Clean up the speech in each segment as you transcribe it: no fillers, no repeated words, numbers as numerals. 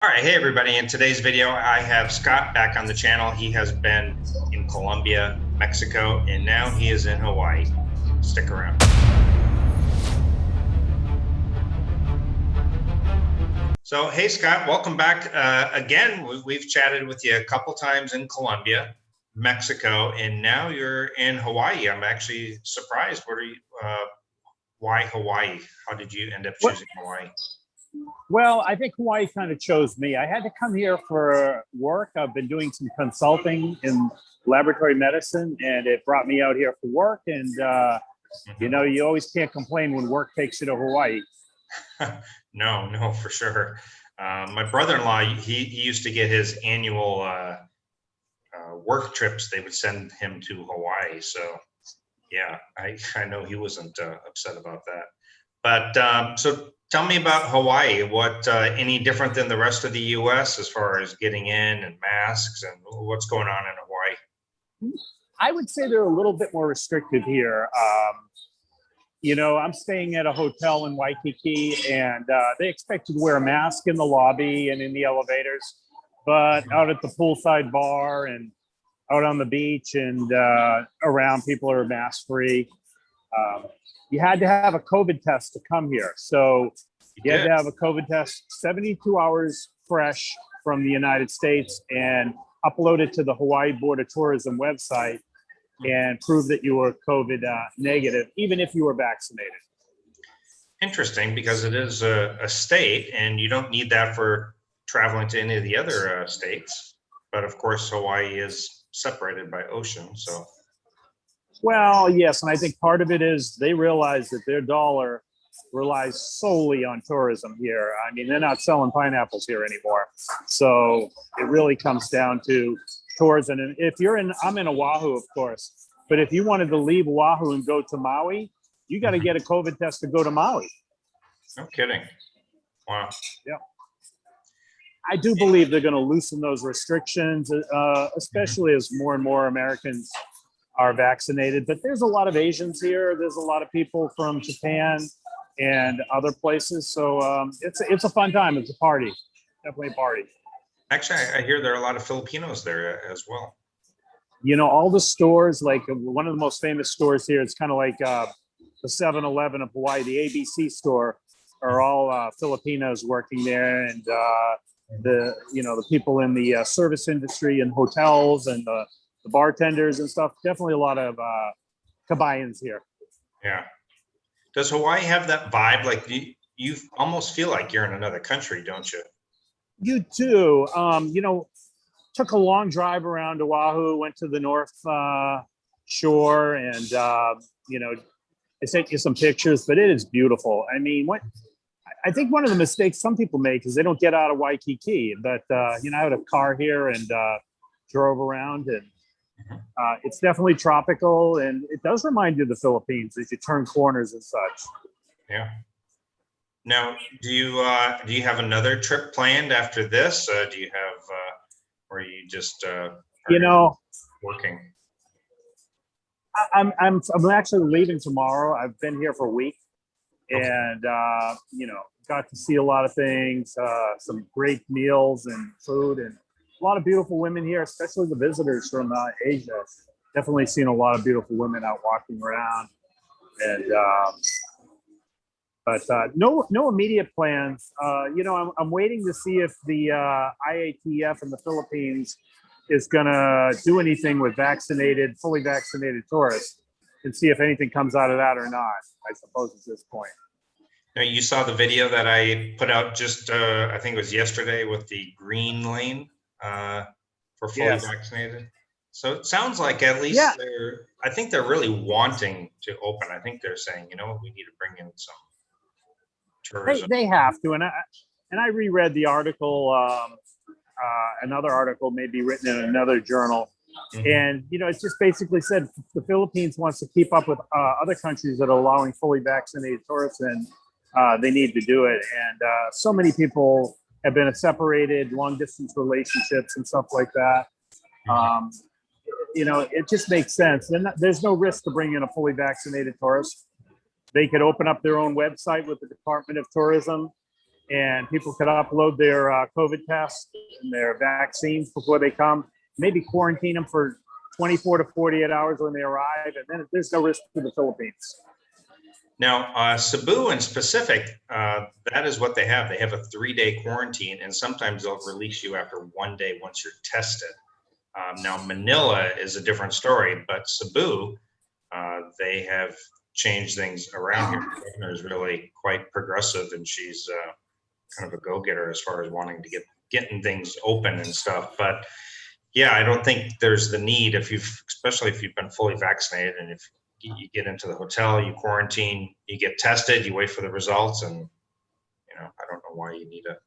All right, hey everybody. In today's video, I have Scott back on the channel. He has been in Colombia, Mexico, and now he is in Hawaii. Stick around. So, hey Scott, welcome back. Again, we've chatted with you a couple times in Colombia, Mexico, and now you're in Hawaii. I'm actually surprised. Why Hawaii? How did you end up choosing Hawaii? Well, I think Hawaii kind of chose me. I had to come here for work. I've been doing some consulting in laboratory medicine, and it brought me out here for work. And, you always can't complain when work takes you to Hawaii. No, for sure. My brother-in-law, he used to get his annual work trips. They would send him to Hawaii. So, yeah, I know he wasn't upset about that. But so tell me about Hawaii. What any different than the rest of the U.S. as far as getting in and masks and what's going on in Hawaii? I would say they're a little bit more restrictive here. I'm staying at a hotel in Waikiki, and they expect you to wear a mask in the lobby and in the elevators, but out at the poolside bar and out on the beach and around, people are mask free. You had to have a COVID test to come here. So you had to have a COVID test 72 hours fresh from the United States and upload it to the Hawaii Board of Tourism website and prove that you were COVID negative, even if you were vaccinated. Interesting, because it is a state and you don't need that for traveling to any of the other states. But of course, Hawaii is separated by ocean, so. Well, yes, and I think part of it is they realize that their dollar relies solely on tourism here. I mean, they're not selling pineapples here anymore. So it really comes down to tourism. And if I'm in Oahu, of course, but if you wanted to leave Oahu and go to Maui, you got to get a COVID test to go to Maui. No kidding. Wow. Yeah. I do believe they're going to loosen those restrictions, especially as more and more Americans are vaccinated. But there's a lot of Asians here. There's a lot of people from Japan and other places. So it's a fun time. It's a party. Definitely a party. Actually, I hear there are a lot of Filipinos there as well. All the stores, like one of the most famous stores here, it's kind of like the 7-Eleven of Hawaii, the ABC store, are all Filipinos working there. And the people in the service industry and hotels and the bartenders and stuff. Definitely a lot of kabayans here. Yeah. Does Hawaii have that vibe? Like you almost feel like you're in another country, don't you? You do. Took a long drive around Oahu, went to the North Shore, and I sent you some pictures, but it is beautiful. I mean, I think one of the mistakes some people make is they don't get out of Waikiki. But I had a car here and drove around, and it's definitely tropical, and it does remind you of the Philippines as you turn corners and such. Yeah. Now, do you have another trip planned after this? Do you have, or are you just working? I'm actually leaving tomorrow. I've been here for a week, and got to see a lot of things, some great meals and food, and a lot of beautiful women here, especially the visitors from Asia. Definitely seen a lot of beautiful women out walking around, and but no immediate plans. I'm waiting to see if the IATF in the Philippines is gonna do anything with fully vaccinated tourists, and see if anything comes out of that or not. I suppose at this point. Now, you saw the video that I put out just I think it was yesterday with the green lane for fully vaccinated. So it sounds like at least I think they're really wanting to open. I think they're saying, we need to bring in some tourism. They have to, and I reread the article, another article maybe written in another journal, and it just basically said the Philippines wants to keep up with other countries that are allowing fully vaccinated tourists, and they need to do it. And so many people have been separated, long distance relationships and stuff like that. It just makes sense. And there's no risk to bring in a fully vaccinated tourist. They could open up their own website with the Department of Tourism and people could upload their COVID tests and their vaccines before they come. Maybe quarantine them for 24 to 48 hours when they arrive, and then there's no risk to the Philippines. Now, Cebu in specific, that is what they have. They have a 3-day quarantine, and sometimes they'll release you after 1 day once you're tested. Now, Manila is a different story, but Cebu, they have changed things around here. The governor is really quite progressive, and she's kind of a go-getter as far as wanting to getting things open and stuff. But yeah, I don't think there's the need especially if you've been fully vaccinated, and if you get into the hotel, you quarantine, you get tested, you wait for the results, and I don't know why you need to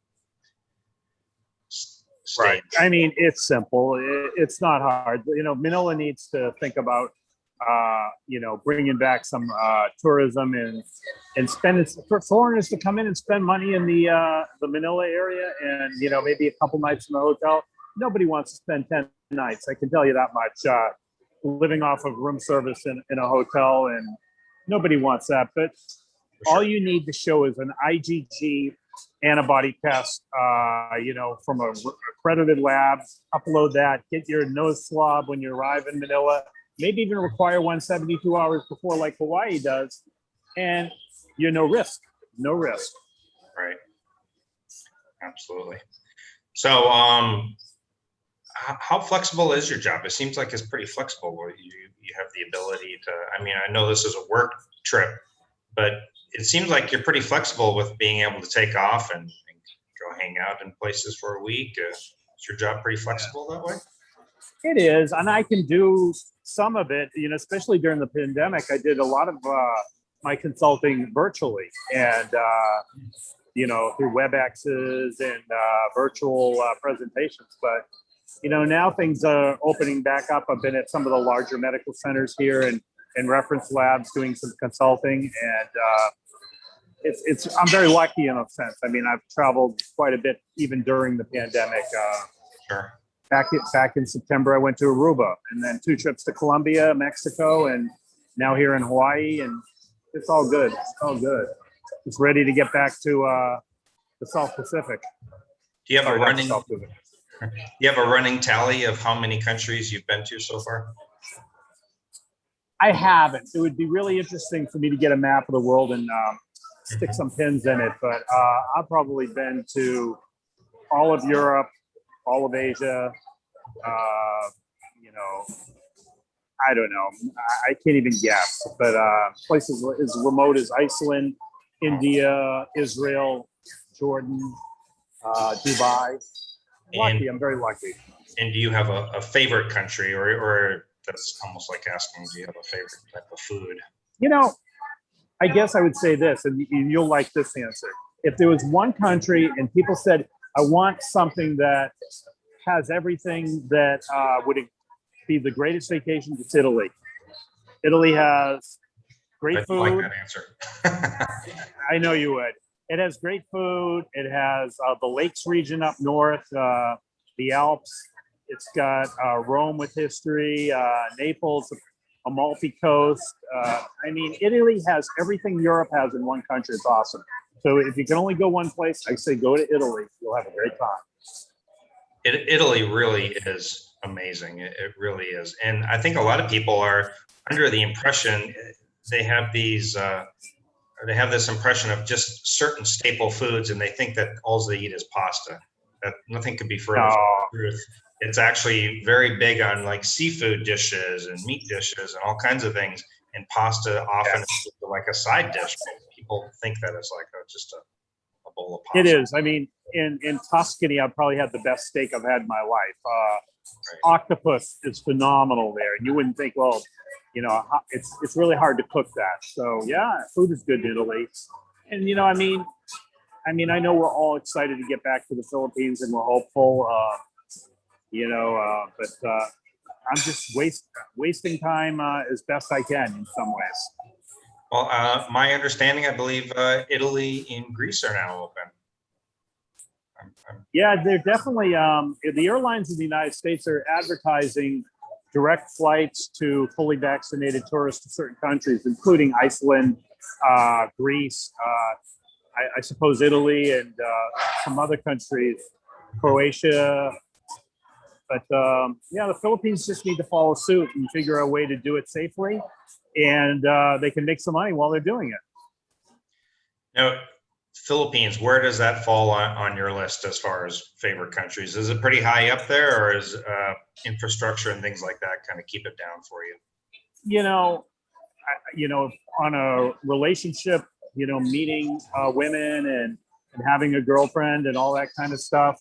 stay. Right. I mean, it's simple. It's not hard. Manila needs to think about, bringing back some tourism and spending for foreigners to come in and spend money in the Manila area, and maybe a couple nights in the hotel. Nobody wants to spend 10 nights. I can tell you that much. Living off of room service in a hotel, and nobody wants that. But all you need to show is an IgG antibody test, from a accredited lab. Upload that, get your nose swab when you arrive in Manila, maybe even require 172 hours before, like Hawaii does, and you're no risk. Right. Absolutely. So, how flexible is your job? It seems like it's pretty flexible. Where you have the ability to. I mean, I know this is a work trip, but it seems like you're pretty flexible with being able to take off and go hang out in places for a week. Is your job pretty flexible that way? It is, and I can do some of it. Especially during the pandemic, I did a lot of my consulting virtually, and through WebExes and virtual presentations. But now things are opening back up. I've been at some of the larger medical centers here and reference labs doing some consulting, and I'm very lucky in a sense. I mean, I've traveled quite a bit even during the pandemic. Sure. Back in September, I went to Aruba, and then 2 trips to Colombia, Mexico, and now here in Hawaii, and it's all good. Just ready to get back to the South Pacific. Do you have a running tally of how many countries you've been to so far? I haven't. It would be really interesting for me to get a map of the world and stick some pins in it. But I've probably been to all of Europe, all of Asia. I don't know. I can't even guess. But places as remote as Iceland, India, Israel, Jordan, Dubai. I'm very lucky. And do you have a favorite country, or that's almost like asking, do you have a favorite type of food? I guess I would say this, and you'll like this answer. If there was one country and people said, I want something that has everything that would be the greatest vacation, it's Italy. Italy has great food. I like that answer. I know you would. It has great food. It has the lakes region up north, the Alps. It's got Rome with history, Naples, Amalfi Coast. I mean, Italy has everything Europe has in one country. It's awesome. So if you can only go one place, I say go to Italy. You'll have a great time. Italy really is amazing. It really is. And I think a lot of people are under the impression they have this impression of just certain staple foods, and they think that all they eat is pasta. That nothing could be further from the truth. It's actually very big on like seafood dishes and meat dishes and all kinds of things. And pasta often is like a side dish. People think that it's like just a bowl of pasta. It is. I mean, in Tuscany, I've probably had the best steak I've had in my life. Octopus is phenomenal there. And you wouldn't think, well, it's really hard to cook that. So yeah, food is good in Italy. And I know we're all excited to get back to the Philippines, and we're hopeful. But I'm just wasting time as best I can in some ways. Well, my understanding, I believe Italy and Greece are now open. Yeah, they're definitely. The airlines in the United States are advertising direct flights to fully vaccinated tourists to certain countries, including Iceland, Greece. I suppose Italy and some other countries, Croatia. But yeah, the Philippines just need to follow suit and figure out a way to do it safely, and they can make some money while they're doing it. Now, Philippines, where does that fall on your list as far as favorite countries? Is it pretty high up there, or is infrastructure and things like that kind of keep it down for you? You know, on a relationship, meeting women and having a girlfriend and all that kind of stuff.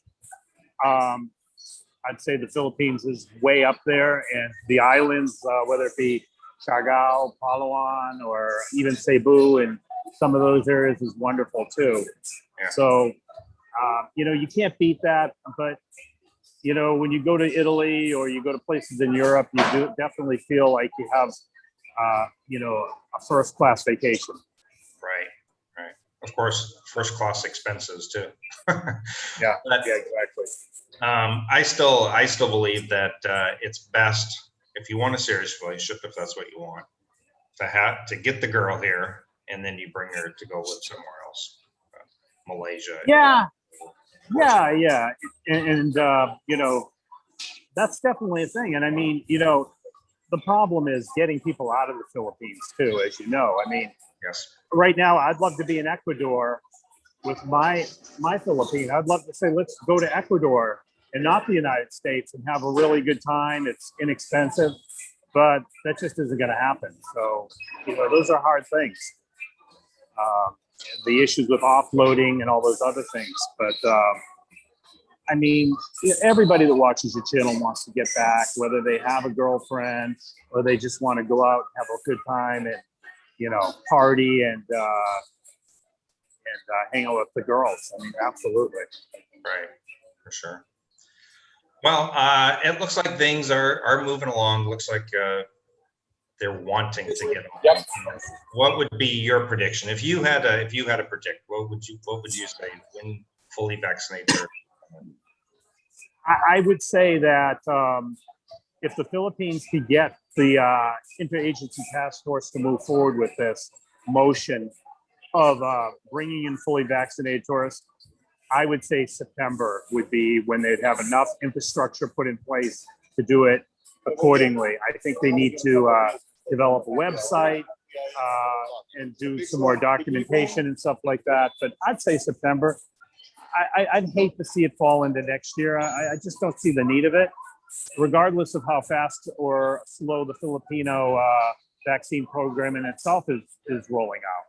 I'd say the Philippines is way up there, and the islands, whether it be Siargao, Palawan, or even Cebu, and some of those areas is wonderful too. Yeah. So, you can't beat that. But when you go to Italy or you go to places in Europe, you do definitely feel like you have, a first-class vacation. Right. Of course, first-class expenses too. Yeah, exactly. I still believe that it's best if you want a serious relationship, if that's what you want, to get the girl here and then you bring her to go live somewhere else, Malaysia. Yeah, and that's definitely a thing. And I mean, the problem is getting people out of the Philippines too, as you know. I mean, yes. Right now, I'd love to be in Ecuador with my Philippine. I'd love to say, let's go to Ecuador and not the United States and have a really good time. It's inexpensive, but that just isn't going to happen. So, those are hard things. The issues with offloading and all those other things. But I mean, everybody that watches your channel wants to get back, whether they have a girlfriend or they just want to go out and have a good time and, party and hang out with the girls. I mean, absolutely. Right, for sure. Well, it looks like things are moving along. Looks like they're wanting to get on. Yep. What would be your prediction if you had to predict? What would you say when fully vaccinated? I would say that if the Philippines could get the interagency task force to move forward with this motion of bringing in fully vaccinated tourists, I would say September would be when they'd have enough infrastructure put in place to do it accordingly. I think they need to develop a website and do some more documentation and stuff like that. But I'd say September. I'd hate to see it fall into next year. I just don't see the need of it, regardless of how fast or slow the Filipino vaccine program in itself is rolling out.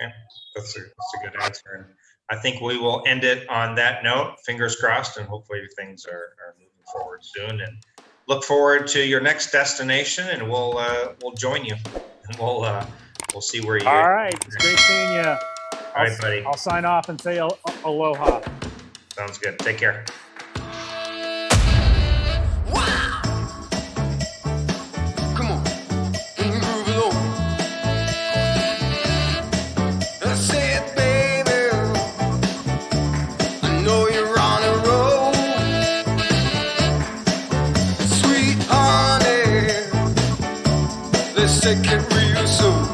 Okay, that's a good answer. And I think we will end it on that note. Fingers crossed, and hopefully things are moving forward soon. And look forward to your next destination, and we'll join you. And we'll see where you. All right, it's great seeing you. All right, buddy. I'll sign off and say aloha. Sounds good. Take care. Take it real soon.